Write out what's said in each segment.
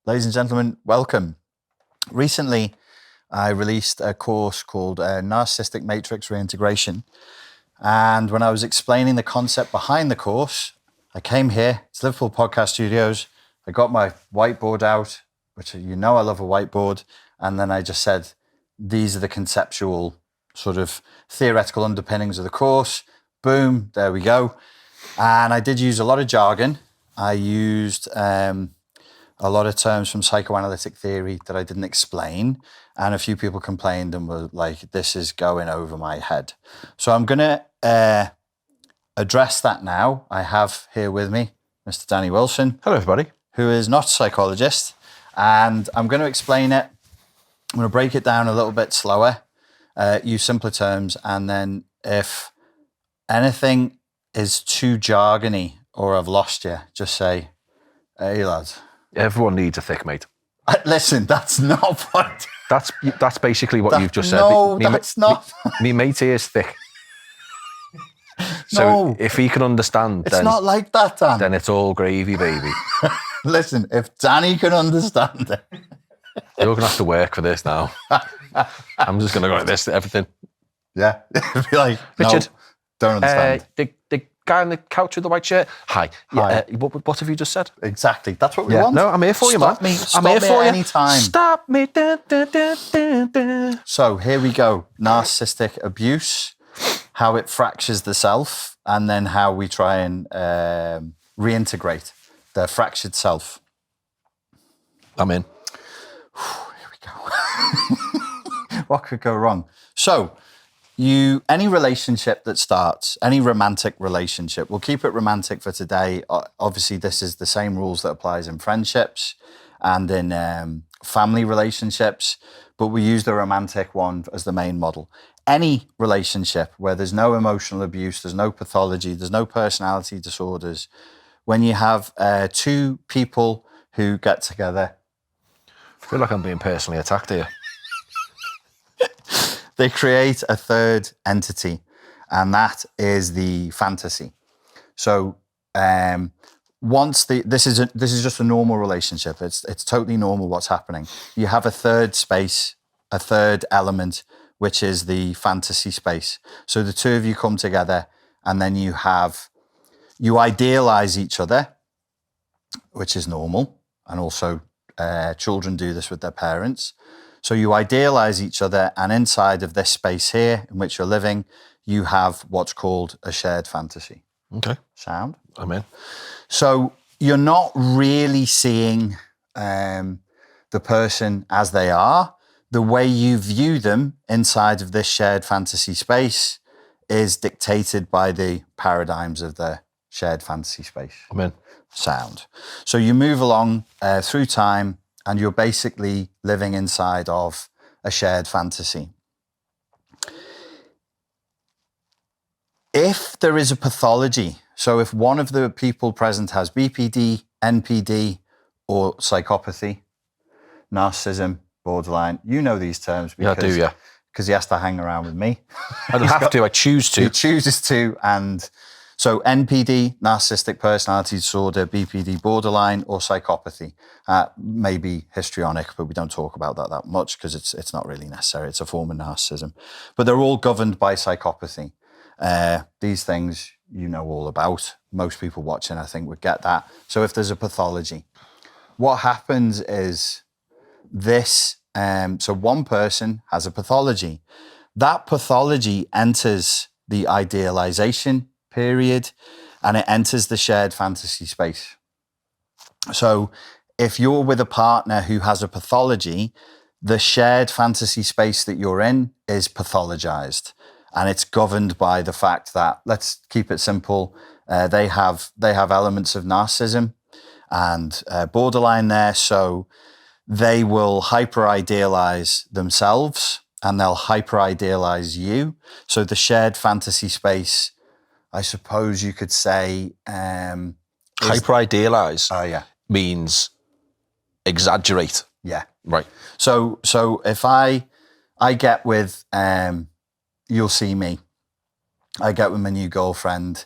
Ladies and gentlemen, welcome. Recently, I released a course called Narcissistic Matrix Reintegration. And when I was explaining the concept behind the course, I came here, it's Liverpool Podcast Studios. I got my whiteboard out, which I love a whiteboard. And then I just said, these are the conceptual sort of theoretical underpinnings of the course. Boom, there we go. And I did use a lot of jargon. I used a lot of terms from psychoanalytic theory that I didn't explain. And a few people complained and were like, this is going over my head. So I'm going to address that now. I have here with me Mr. Danny Wilson. Hello, everybody. Who is not a psychologist. And I'm going to explain it. I'm going to break it down a little bit slower, use simpler terms. And then if anything is too jargony or I've lost you, just say, hey, lads. Everyone needs a thick mate. Listen, that's not what... That's basically what you've just said. No, that's not... Me mate here is thick. So if he can understand, it's not like that, Dan. Then it's all gravy, baby. Listen, if Danny can understand it... You're going to have to work for this now. I'm just going to go like this to everything. Yeah. Be like, Richard, no, don't understand. The guy on the couch with the white shirt. Hi. Hi. What have you just said? Exactly. That's what we want. No, I'm here for you, man. Stop me at any time. Stop me. So here we go. Narcissistic abuse, how it fractures the self, and then how we try and reintegrate the fractured self. I'm in. Here we go. What could go wrong? So, any relationship that starts, any romantic relationship, we'll keep it romantic for today. Obviously, this is the same rules that applies in friendships and in family relationships, but we use the romantic one as the main model. Any relationship where there's no emotional abuse, there's no pathology, there's no personality disorders, when you have two people who get together. I feel like I'm being personally attacked here. They create a third entity, and that is the fantasy. So this is just a normal relationship. It's totally normal what's happening. You have a third space, a third element, which is the fantasy space. So the two of you come together, and then you idealize each other, which is normal, and also children do this with their parents. So you idealize each other, and inside of this space here in which you're living, you have what's called a shared fantasy. Okay. Sound? I'm in. So you're not really seeing the person as they are. The way you view them inside of this shared fantasy space is dictated by the paradigms of the shared fantasy space. I'm in. Sound. So you move along through time, and you're basically living inside of a shared fantasy. If there is a pathology, so if one of the people present has BPD, NPD, or psychopathy, narcissism, borderline, you know these terms. Because, yeah, I do, yeah. Because he has to hang around with me. I don't have to, I choose to. He chooses to, and... So NPD, narcissistic personality disorder, BPD, borderline, or psychopathy. Maybe histrionic, but we don't talk about that much because it's not really necessary. It's a form of narcissism. But they're all governed by psychopathy. These things you know all about. Most people watching, I think, would get that. So if there's a pathology, what happens is this. So one person has a pathology. That pathology enters the idealization period, and it enters the shared fantasy space. So if you're with a partner who has a pathology, the shared fantasy space that you're in is pathologized, and it's governed by the fact that, let's keep it simple, they have elements of narcissism and borderline there, so they will hyper-idealize themselves and they'll hyper-idealize you. So the shared fantasy space, I suppose you could say... hyper-idealize means exaggerate. Yeah. Right. So if I get with, you'll see me, I get with my new girlfriend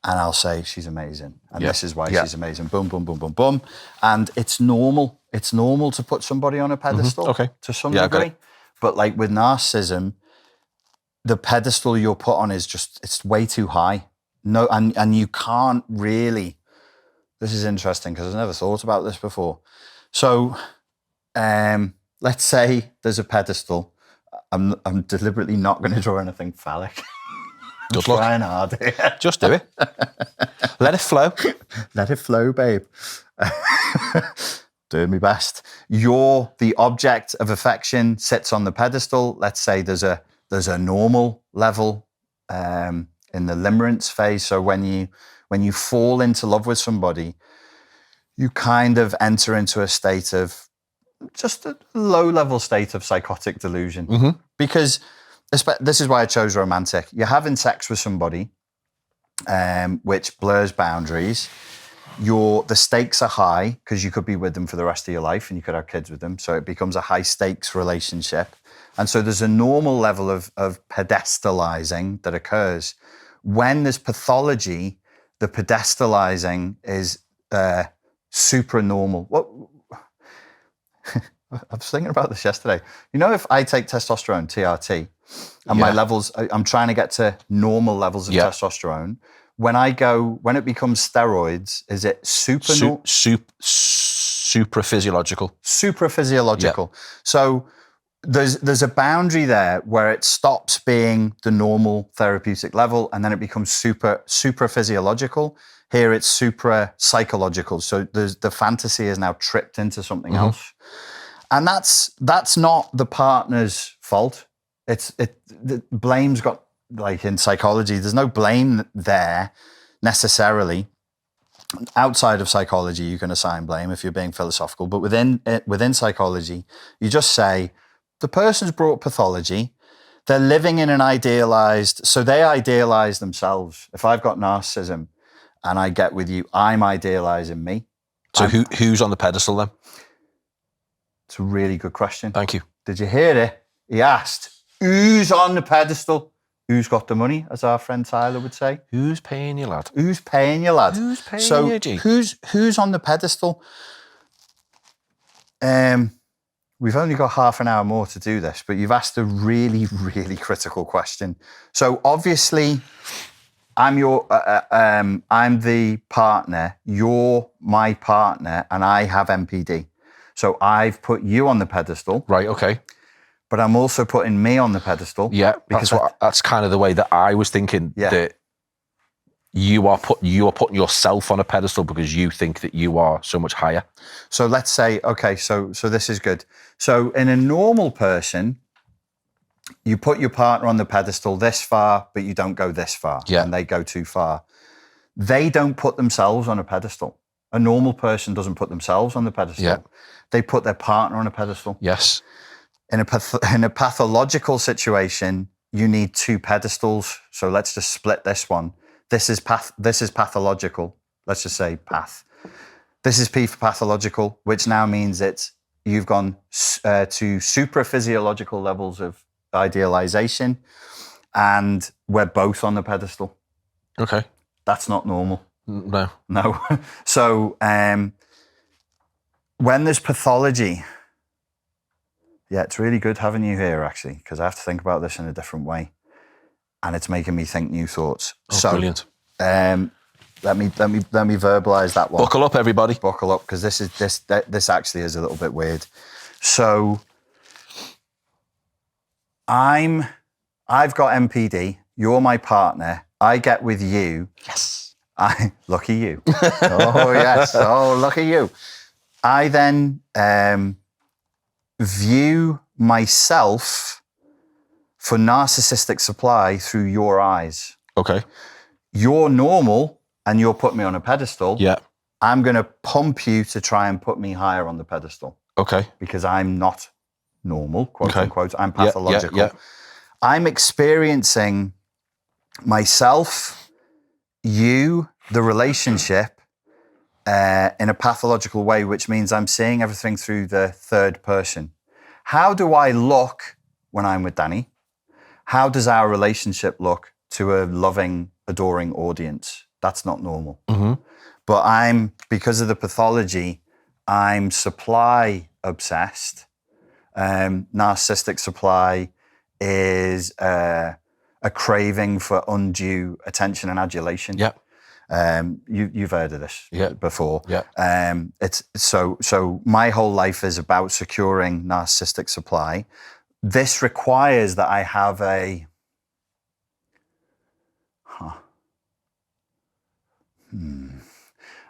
and I'll say she's amazing. And this is why she's amazing. Boom, boom, boom, boom, boom. And it's normal. it's normal to put somebody on a pedestal Okay. to some Yeah, I get degree. But like with narcissism, the pedestal you're put on is just, it's way too high. No, and you can't really, this is interesting because I've never thought about this before. So let's say there's a pedestal. I'm deliberately not going to draw anything phallic. Good luck. Trying hard here. Just do it. Let it flow. Let it flow, babe. Doing my best. You're the object of affection, sits on the pedestal. Let's say there's a normal level in the limerence phase. So when you fall into love with somebody, you kind of enter into a state of just a low-level state of psychotic delusion. Because this is why I chose romantic. You're having sex with somebody, which blurs boundaries. The stakes are high because you could be with them for the rest of your life and you could have kids with them. So it becomes a high-stakes relationship. And so there's a normal level of pedestalizing that occurs. When there's pathology, the pedestalizing is supranormal. I was thinking about this yesterday. You know, if I take testosterone, TRT, and my levels, I'm trying to get to normal levels of testosterone. When it becomes steroids, is it supraphysiological? Supraphysiological. Yeah. So there's a boundary there where it stops being the normal therapeutic level and then it becomes supraphysiological. Here it's supra-psychological. So the fantasy is now tripped into something else. And that's not the partner's fault. The blame's got, like in psychology, there's no blame there necessarily. Outside of psychology, you can assign blame if you're being philosophical, but within psychology, you just say, the person's brought pathology, they're living in an idealized, so they idealize themselves. If I've got narcissism and I get with you, I'm idealizing me. So who's on the pedestal then? It's a really good question. Thank you. Did you hear it? He asked, who's on the pedestal? Who's got the money, as our friend Tyler would say? Who's paying you, lad? Who's paying you, lad? Who's paying you, G? Who's on the pedestal? We've only got half an hour more to do this, but you've asked a really, really critical question. So obviously, I'm the partner, you're my partner, and I have MPD. So I've put you on the pedestal. Right, okay. But I'm also putting me on the pedestal. Yeah, because that's kind of the way that I was thinking, that you are putting yourself on a pedestal because you think that you are so much higher. So let's say, okay, so this is good. So in a normal person, you put your partner on the pedestal this far, but you don't go this far. Yeah. And they go too far. They don't put themselves on a pedestal. A normal person doesn't put themselves on the pedestal. Yeah. They put their partner on a pedestal. Yes. In a pathological situation, you need two pedestals. So let's just split this one. This is pathological. Let's just say path. This is P for pathological, which now means you've gone to supraphysiological levels of idealization, and we're both on the pedestal. Okay. That's not normal. No. So when there's pathology, it's really good having you here, actually, because I have to think about this in a different way, and it's making me think new thoughts. Brilliant. Let me verbalize that one. Buckle up, everybody. Buckle up, because this actually is a little bit weird. So I've got MPD. You're my partner. I get with you. Yes. Lucky you. Oh yes. Oh, lucky you. I then view myself for narcissistic supply through your eyes. Okay. You're normal and you're putting me on a pedestal. Yeah. I'm going to pump you to try and put me higher on the pedestal. Okay. Because I'm not normal, quote unquote. I'm pathological. Yeah. I'm experiencing myself, you, the relationship, in a pathological way, which means I'm seeing everything through the third person. How do I look when I'm with Danny? How does our relationship look to a loving, adoring audience? That's not normal. Mm-hmm. But because of the pathology, I'm supply obsessed. Narcissistic supply is a craving for undue attention and adulation. Yeah. You've heard of this before. Yeah. It's so my whole life is about securing narcissistic supply. This requires that I have I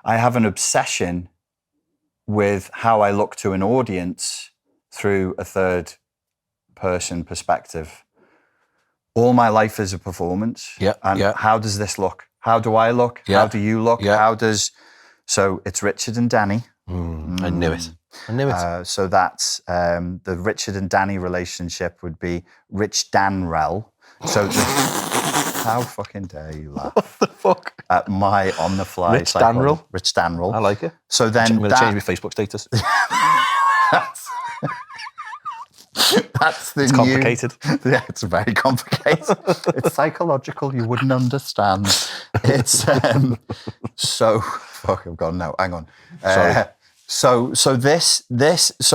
have an obsession with how I look to an audience through a third person perspective. All my life is a performance. Yeah. And how does this look? How do I look? Yeah. How do you look? Yeah. So it's Richard and Danny. I knew it. So that's the Richard and Danny relationship would be Rich Danrell. So how fucking dare you laugh? What the fuck? At my on the fly. Rich Danrell. Rich Danrell. I like it. So then I'm going to change my Facebook status. That's the It's complicated. Yeah, it's very complicated. It's psychological. You wouldn't understand. It's so fuck. I've gone now. Hang on. Sorry. So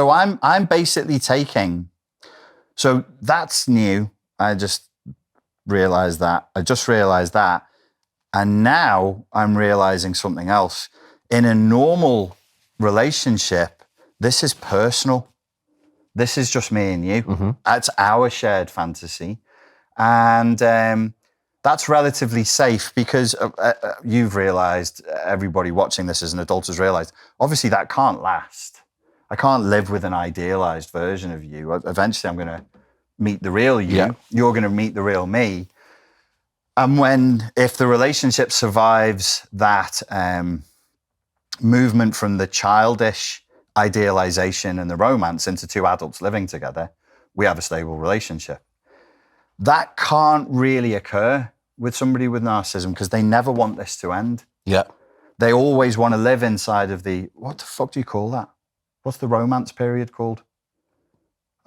I'm basically taking. So that's new. I just realized that, and now I'm realizing something else. In a normal relationship, this is personal. This is just me and you. Mm-hmm. That's our shared fantasy. And that's relatively safe because you've realized, everybody watching this as an adult has realized, obviously that can't last. I can't live with an idealized version of you. Eventually I'm going to meet the real you. Yeah. You're going to meet the real me. And if the relationship survives that movement from the childish idealization and the romance into two adults living together, we have a stable relationship. That can't really occur with somebody with narcissism because they never want this to end. Yeah. They always want to live inside of the, what the fuck do you call that? What's the romance period called?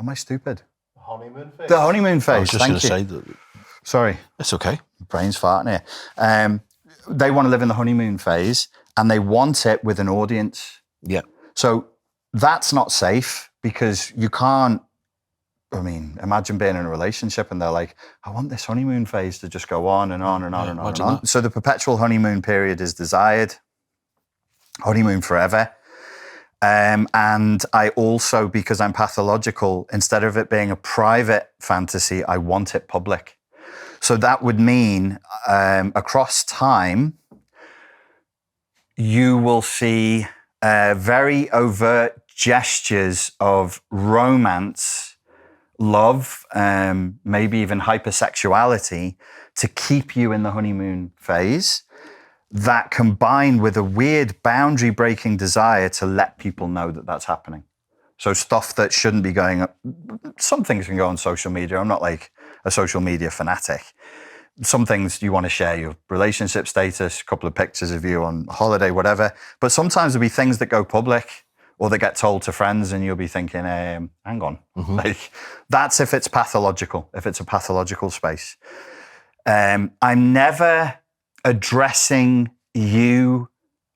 Am I stupid? The honeymoon phase. The honeymoon phase. I was just going to say that. Sorry. It's okay. Brain's farting here. They want to live in the honeymoon phase and they want it with an audience. Yeah. So that's not safe because you can't, I mean, imagine being in a relationship and they're like, I want this honeymoon phase to just go on and on and on and on and on. That. So the perpetual honeymoon period is desired, honeymoon forever. And I also, because I'm pathological, instead of it being a private fantasy, I want it public. So that would mean across time, you will see very overt gestures of romance, love, maybe even hypersexuality to keep you in the honeymoon phase, that combined with a weird boundary breaking desire to let people know that that's happening. So stuff that shouldn't be going up. Some things can go on social media. I'm not like a social media fanatic. Some things you want to share your relationship status, a couple of pictures of you on holiday, whatever. But sometimes there'll be things that go public or that get told to friends and you'll be thinking, hang on. Mm-hmm. Like, that's if it's pathological, if it's a pathological space. I'm never addressing you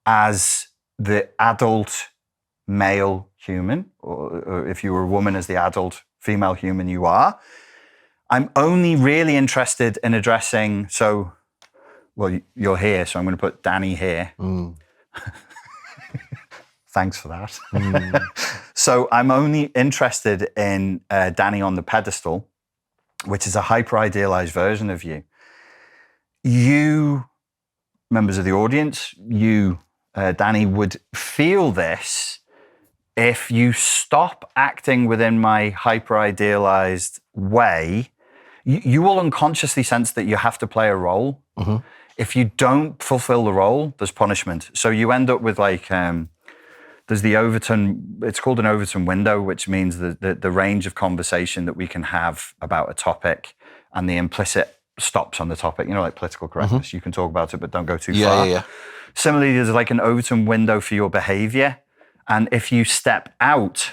as the adult male human, or if you were a woman as the adult female human you are. I'm only really interested in addressing, well, you're here, so I'm going to put Danny here. Mm. Thanks for that. So I'm only interested in Danny on the pedestal, which is a hyper-idealized version of you. You, members of the audience, you, Danny, would feel this if you stop acting within my hyper-idealized way. You will unconsciously sense that you have to play a role. Mm-hmm. If you don't fulfill the role, there's punishment. So you end up with like, there's the Overton, it's called an Overton window, which means the range of conversation that we can have about a topic and the implicit stops on the topic, like political correctness. Mm-hmm. You can talk about it, but don't go too far. Yeah. Similarly, there's like an Overton window for your behavior. And if you step out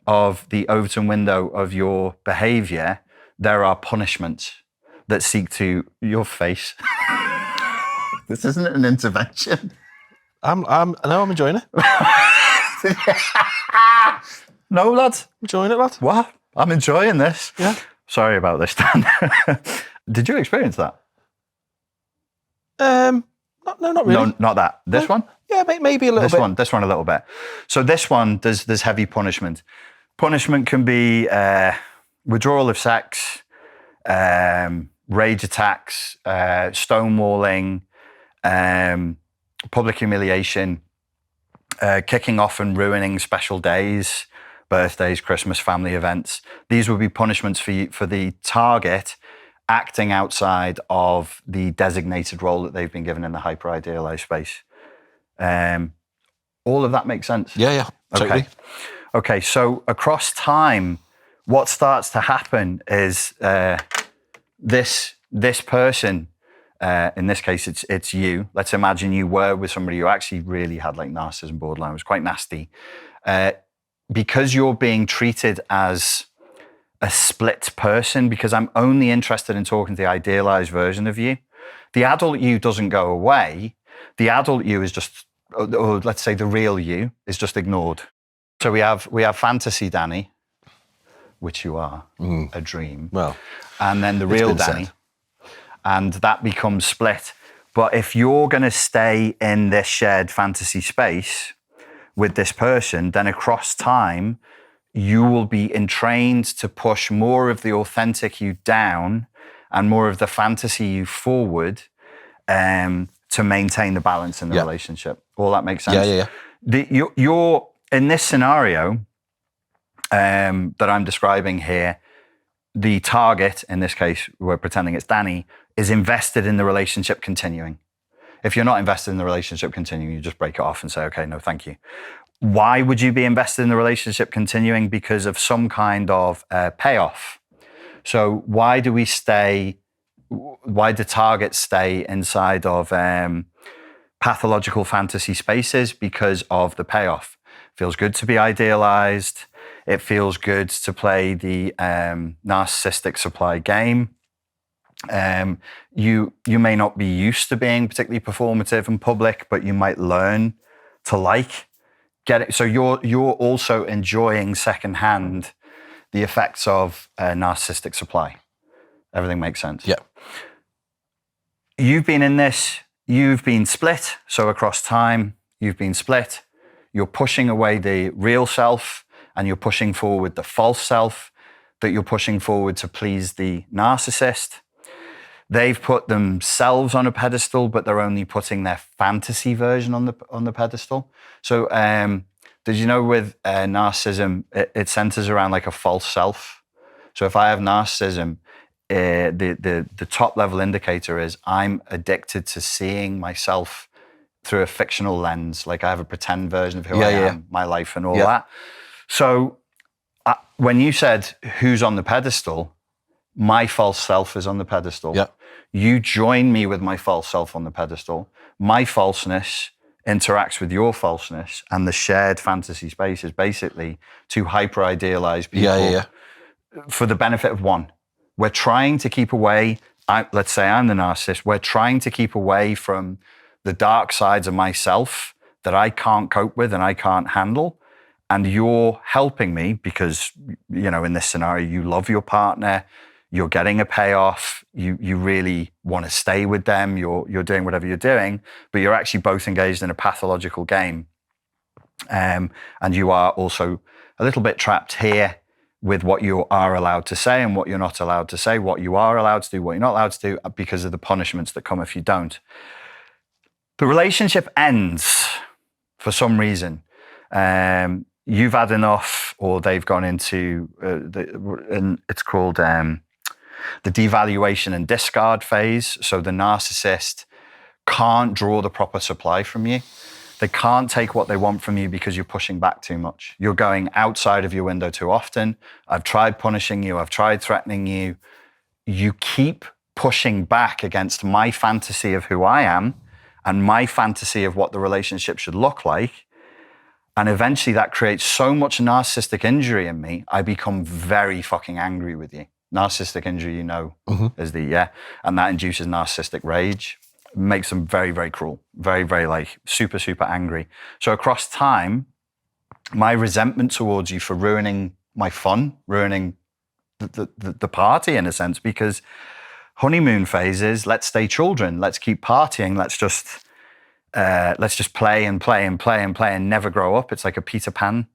of the Overton window of your behavior, there are punishments that seek to your face. This isn't an intervention. I'm enjoying it. No, lad. Enjoying it, lad? What? I'm enjoying this. Yeah. Sorry about this, Dan. Did you experience that? No, not really. No, not that. This one? Yeah, maybe a little bit. This one a little bit. So this one, there's heavy punishment. Punishment can be withdrawal of sex, rage attacks, stonewalling, public humiliation, kicking off and ruining special days, birthdays, Christmas, family events. These would be punishments for the target acting outside of the designated role that they've been given in the hyper-idealized space. All of that makes sense? Yeah, totally. Okay, so across time, what starts to happen is this person, in this case, it's you. Let's imagine you were with somebody who actually really had like narcissism borderline. It was quite nasty. Because you're being treated as a split person, because I'm only interested in talking to the idealized version of you. The adult you doesn't go away. The adult you is just, or let's say the real you, is just ignored. So we have fantasy Danny, which you are, a dream. Well, and then the real Danny. And that becomes split. But if you're going to stay in this shared fantasy space with this person, then across time, you will be entrained to push more of the authentic you down and more of the fantasy you forward to maintain the balance in the relationship. All that makes sense? Yeah. You're in this scenario that I'm describing here, the target, in this case, we're pretending it's Danny, is invested in the relationship continuing. If you're not invested in the relationship continuing, you just break it off and say, okay, no, thank you. Why would you be invested in the relationship continuing? Because of some kind of payoff. So why do targets stay inside of pathological fantasy spaces? Because of the payoff. Feels good to be idealized. It feels good to play the narcissistic supply game. You may not be used to being particularly performative and public, but you might learn to get it. So you're also enjoying secondhand the effects of narcissistic supply. Everything makes sense. Yeah. You've been in this. You've been split. So across time, you've been split. You're pushing away the real self, and you're pushing forward the false self that you're pushing forward to please the narcissist. They've put themselves on a pedestal, but they're only putting their fantasy version on the pedestal. So did you know with narcissism, it centers around like a false self? So if I have narcissism, the top level indicator is I'm addicted to seeing myself through a fictional lens. Like I have a pretend version of who I am, my life and all that. So when you said who's on the pedestal, my false self is on the pedestal. Yeah. You join me with my false self on the pedestal. My falseness interacts with your falseness, and the shared fantasy space is basically two hyper-idealized people for the benefit of one. We're trying to keep away, let's say I'm the narcissist, we're trying to keep away from the dark sides of myself that I can't cope with and I can't handle. And you're helping me because, you know, in this scenario, you love your partner, you're getting a payoff, you really want to stay with them, you're doing whatever you're doing, but you're actually both engaged in a pathological game. And you are also a little bit trapped here with what you are allowed to say and what you're not allowed to say, what you are allowed to do, what you're not allowed to do, because of the punishments that come if you don't. The relationship ends for some reason. You've had enough, or they've gone into, it's called the devaluation and discard phase. So the narcissist can't draw the proper supply from you. They can't take what they want from you because you're pushing back too much. You're going outside of your window too often. I've tried punishing you. I've tried threatening you. You keep pushing back against my fantasy of who I am and my fantasy of what the relationship should look like. And eventually that creates so much narcissistic injury in me, I become very fucking angry with you. Narcissistic injury, you know, is and that induces narcissistic rage. It makes them very, very cruel, very, very like super, super angry. So across time, my resentment towards you for ruining my fun, ruining the party in a sense, because honeymoon phases, let's stay children, let's keep partying, let's just play and play and play and play and never grow up. It's like a Peter Pan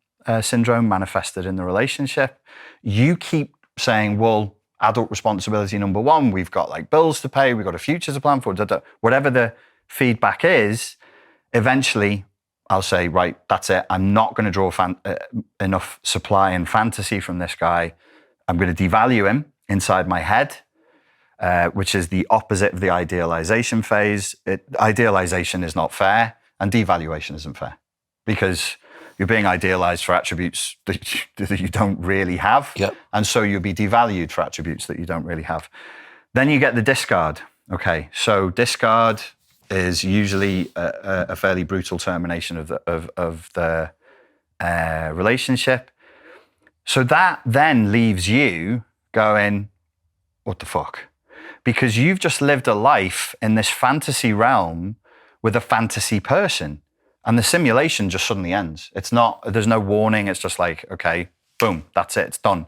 syndrome manifested in the relationship. You keep saying, well, adult responsibility number one, we've got like bills to pay, we've got a future to plan for, whatever the feedback is. Eventually I'll say, right, that's it. I'm not going to draw enough supply and fantasy from this guy. I'm going to devalue him inside my head, which is the opposite of the idealization phase. Idealization is not fair, and devaluation isn't fair, because you're being idealized for attributes that you don't really have. Yep. And so you'll be devalued for attributes that you don't really have. Then you get the discard. Okay, so discard is usually a fairly brutal termination of the relationship. So that then leaves you going, what the fuck? Because you've just lived a life in this fantasy realm with a fantasy person, and the simulation just suddenly ends. There's no warning. It's just like, okay, boom, that's it, it's done.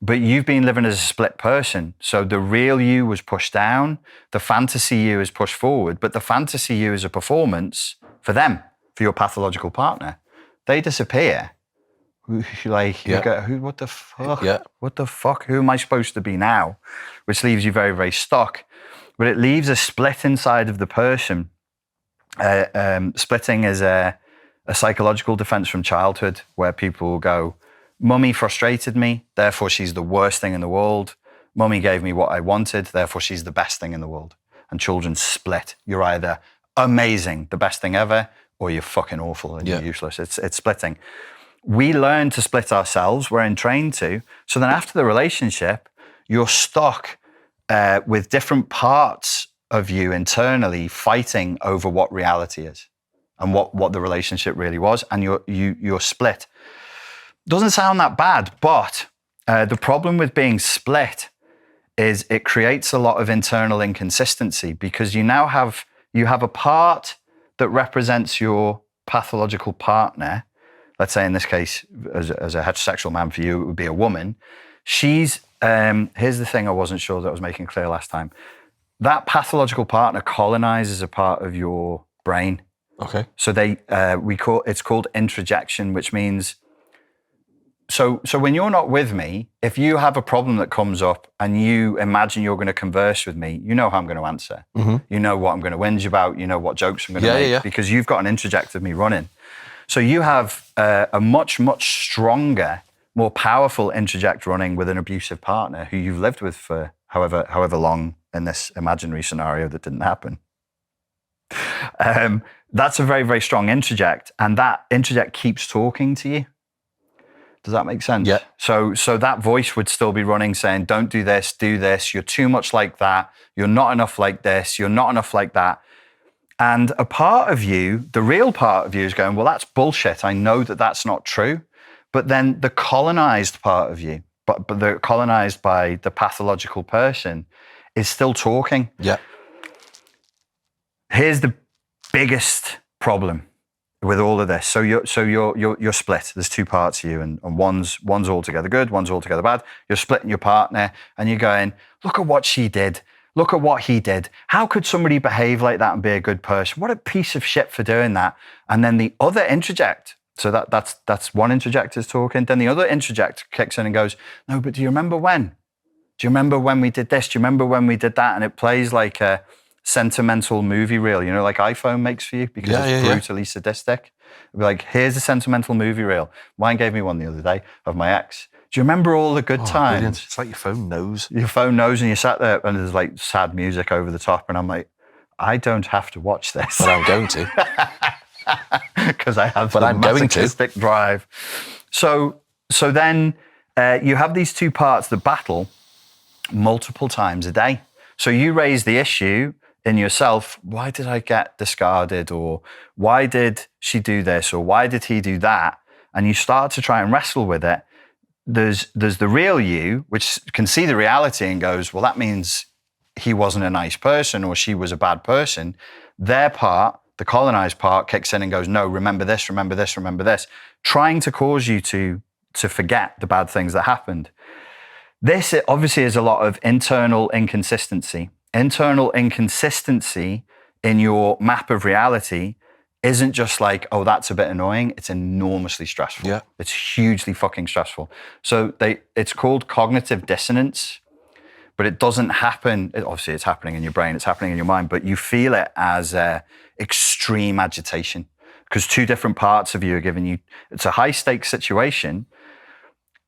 But you've been living as a split person. So the real you was pushed down, the fantasy you is pushed forward, but the fantasy you is a performance for them, for your pathological partner. They disappear. Like, you go, what the fuck? Yeah. What the fuck? Who am I supposed to be now? Which leaves you very, very stuck. But it leaves a split inside of the person. Splitting is a psychological defense from childhood, where people will go, Mummy frustrated me, therefore she's the worst thing in the world. Mummy gave me what I wanted, therefore she's the best thing in the world. And children split. You're either amazing, the best thing ever, or you're fucking awful and you're useless. It's splitting. We learn to split ourselves, we're trained to. So then after the relationship, you're stuck with different parts of you internally fighting over what reality is and what the relationship really was, and you're split. Doesn't sound that bad, but the problem with being split is it creates a lot of internal inconsistency, because you have a part that represents your pathological partner. Let's say in this case, as a heterosexual man for you, it would be a woman. She's, here's the thing I wasn't sure that I was making clear last time. That pathological partner colonizes a part of your brain. Okay. So it's called introjection, which means, so when you're not with me, if you have a problem that comes up and you imagine you're going to converse with me, you know how I'm going to answer. Mm-hmm. You know what I'm going to whinge about. You know what jokes I'm going to make because you've got an introject of me running. So you have a much, much stronger, more powerful introject running with an abusive partner who you've lived with for however long in this imaginary scenario that didn't happen. That's a very, very strong introject, and that introject keeps talking to you. Does that make sense? Yeah. So that voice would still be running saying, don't do this, do this. You're too much like that. You're not enough like this. You're not enough like that. And a part of you, the real part of you, is going, well, that's bullshit. I know that that's not true. But then the colonized part of you, but the colonized by the pathological person, is still talking. Yeah. Here's the biggest problem with all of this. So you're split. There's two parts of you, and one's altogether good, one's altogether bad. You're splitting your partner, and you're going, look at what she did. Look at what he did. How could somebody behave like that and be a good person? What a piece of shit for doing that. And then the other introject, so that's one introject is talking. Then the other introject kicks in and goes, no, but do you remember when? Do you remember when we did this? Do you remember when we did that? And it plays like a sentimental movie reel, you know, like iPhone makes for you, because it's brutally sadistic. It'd be like, here's a sentimental movie reel. Mine gave me one the other day of my ex. Do you remember all the good times? Brilliant. It's like your phone knows. Your phone knows, and you sat there and there's like sad music over the top, and I'm like, I don't have to watch this. But I'm going to. Because I have the masochistic drive. So then you have these two parts that battle multiple times a day. So you raise the issue in yourself, why did I get discarded? Or why did she do this? Or why did he do that? And you start to try and wrestle with it. There's the real you, which can see the reality and goes, well, that means he wasn't a nice person or she was a bad person. Their part, the colonized part, kicks in and goes, no, remember this, remember this, remember this. trying to cause you to forget the bad things that happened. This obviously is a lot of internal inconsistency. Internal inconsistency in your map of reality isn't just like, oh, that's a bit annoying. It's enormously stressful. Yeah. It's hugely fucking stressful. So it's called cognitive dissonance, but it doesn't happen. Obviously, it's happening in your brain. It's happening in your mind, but you feel it as extreme agitation because two different parts of you are giving you, it's a high stakes situation.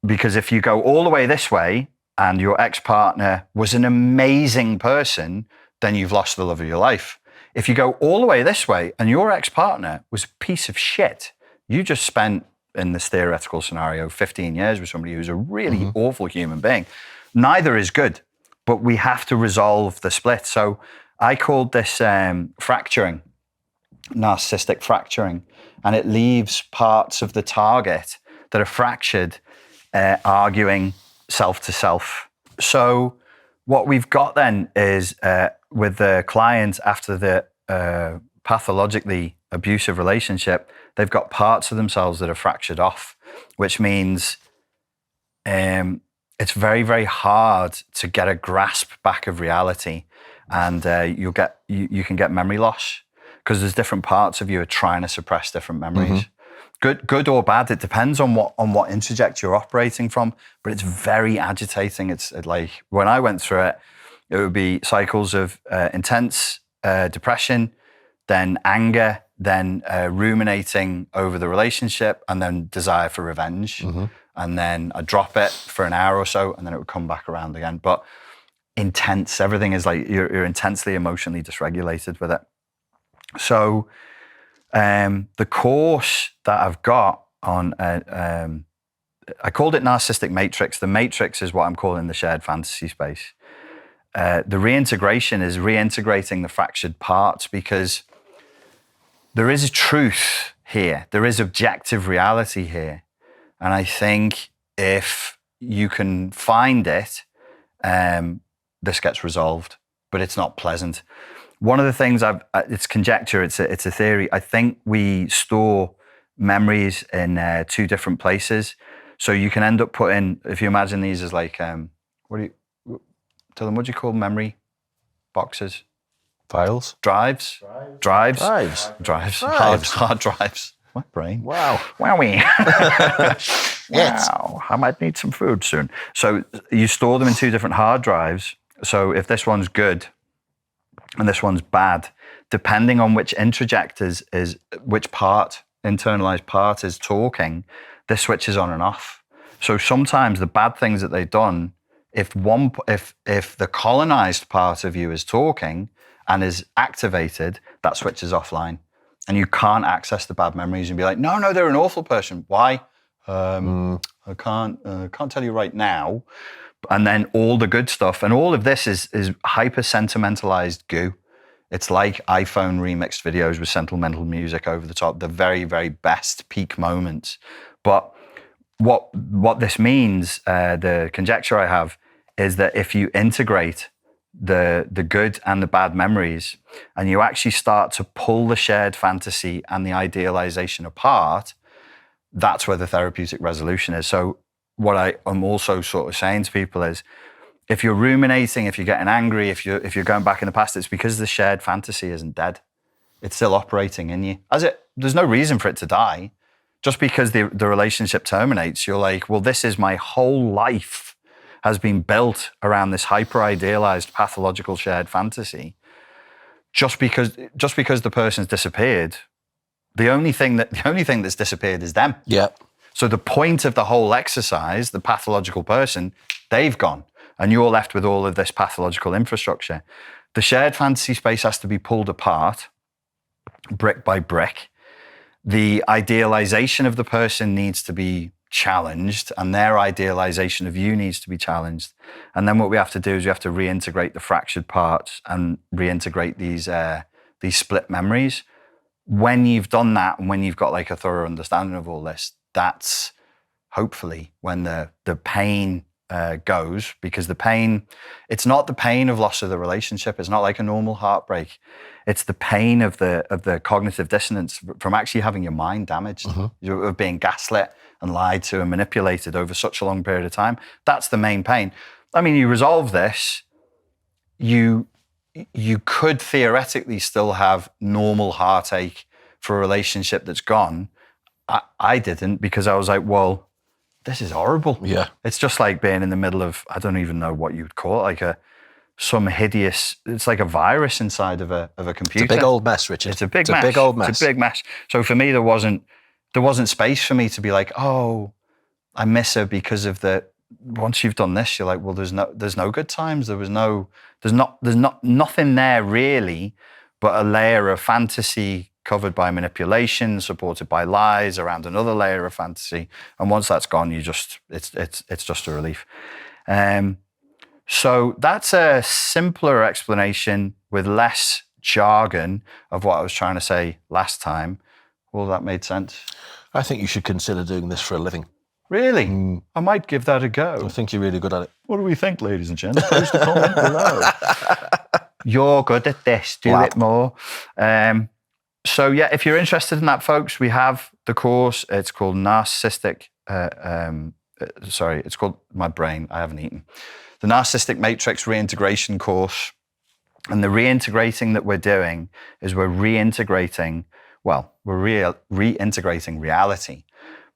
Because if you go all the way this way and your ex-partner was an amazing person, then you've lost the love of your life. If you go all the way this way and your ex-partner was a piece of shit, you just spent, in this theoretical scenario, 15 years with somebody who's a really awful human being. Neither is good, but we have to resolve the split. So I called this fracturing, narcissistic fracturing, and it leaves parts of the target that are fractured arguing self to self. So what we've got then is with the client after the pathologically abusive relationship, they've got parts of themselves that are fractured off, which means it's very, very hard to get a grasp back of reality, and you can get memory loss because there's different parts of you are trying to suppress different memories. Good or bad, it depends on what interject you're operating from, but it's very agitating. It's like when I went through it, it would be cycles of intense depression, then anger, then ruminating over the relationship, and then desire for revenge. And then I'd drop it for an hour or so, and then it would come back around again. But intense, everything is like you're intensely emotionally dysregulated with it. So the course that I've got on, I called it Narcissistic Matrix. The matrix is what I'm calling the shared fantasy space. The reintegration is reintegrating the fractured parts because there is a truth here. There is objective reality here. And I think if you can find it, this gets resolved, but it's not pleasant. One of the things it's conjecture, it's a theory. I think we store memories in two different places. So you can end up putting, if you imagine these as like, what do you call memory boxes? Files? Drives. Hard drives. My brain. Wow. Wowie. Yes. Wow. I might need some food soon. So you store them in two different hard drives. So if this one's good, and this one's bad, depending on which interject is which part, internalized part is talking, this switches on and off. So sometimes the bad things that they've done, if the colonized part of you is talking and is activated, that switches offline. And you can't access the bad memories and be like, no, they're an awful person. Why? I can't tell you right now. And then all the good stuff, and all of this is hyper sentimentalized goo. It's like iPhone remixed videos with sentimental music over the top, the very, very best peak moments. But what this means, the conjecture I have, is that if you integrate the good and the bad memories, and you actually start to pull the shared fantasy and the idealization apart, that's where the therapeutic resolution is. So what I am also sort of saying to people is, if you're ruminating, if you're getting angry, if you're going back in the past, it's because the shared fantasy isn't dead. It's still operating in you. There's no reason for it to die. Just because the relationship terminates, you're like, well, this is my whole life has been built around this hyper-idealized pathological shared fantasy. Just because the person's disappeared, the only thing that's disappeared is them. Yeah. So the point of the whole exercise, the pathological person, they've gone, and you're left with all of this pathological infrastructure. The shared fantasy space has to be pulled apart, brick by brick. The idealization of the person needs to be challenged, and their idealization of you needs to be challenged. And then what we have to do is we have to reintegrate the fractured parts and reintegrate these split memories. When you've done that, and when you've got like a thorough understanding of all this, that's hopefully when the pain goes, because the pain, it's not the pain of loss of the relationship. It's not like a normal heartbreak. It's the pain of the cognitive dissonance from actually having your mind damaged, of being gaslit and lied to and manipulated over such a long period of time. That's the main pain. I mean, you resolve this, you could theoretically still have normal heartache for a relationship that's gone. I didn't, because I was like, well, this is horrible. Yeah. It's just like being in the middle of, I don't even know what you'd call it, like some hideous, it's like a virus inside of a computer. It's a big old mess, Richard. It's a big mess. Big old mess. It's a big mess. So for me, there wasn't space for me to be like, oh, I miss her because of once you've done this, you're like, well, there's no good times. There's nothing there really, but a layer of fantasy covered by manipulation, supported by lies around another layer of fantasy. And once that's gone, it's just a relief. So that's a simpler explanation with less jargon of what I was trying to say last time. Well, that made sense. I think you should consider doing this for a living. Really? I might give that a go. I think you're really good at it. What do we think, ladies and gents? Post a comment below. You're good at this. Do it more. So yeah, if you're interested in that, folks, we have the course. It's called Narcissistic. It's called my brain. I haven't eaten. The Narcissistic Matrix Reintegration course. And the reintegrating that we're doing is we're reintegrating reality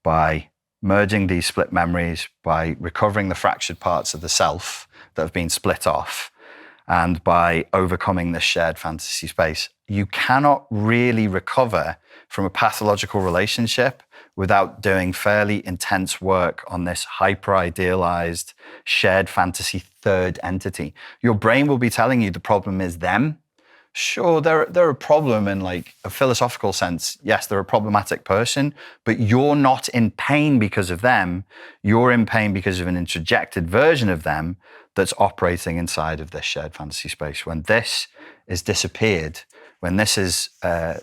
by merging these split memories, by recovering the fractured parts of the self that have been split off, and by overcoming this shared fantasy space. You cannot really recover from a pathological relationship without doing fairly intense work on this hyper-idealized shared fantasy third entity. Your brain will be telling you the problem is them. Sure, they're a problem in like a philosophical sense. Yes, they're a problematic person, but you're not in pain because of them. You're in pain because of an introjected version of them that's operating inside of this shared fantasy space. When this is disappeared, when this is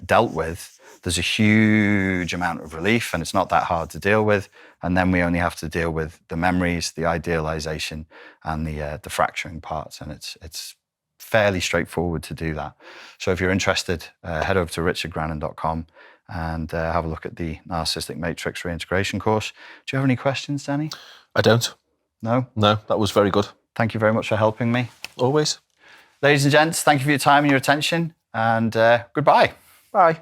dealt with, there's a huge amount of relief, and it's not that hard to deal with. And then we only have to deal with the memories, the idealization, and the fracturing parts. And it's fairly straightforward to do that. So if you're interested, head over to richardgrannon.com and have a look at the Narcissistic Matrix Reintegration course. Do you have any questions, Danny? I don't. No? No, that was very good. Thank you very much for helping me. Always. Ladies and gents, thank you for your time and your attention, and goodbye. Bye.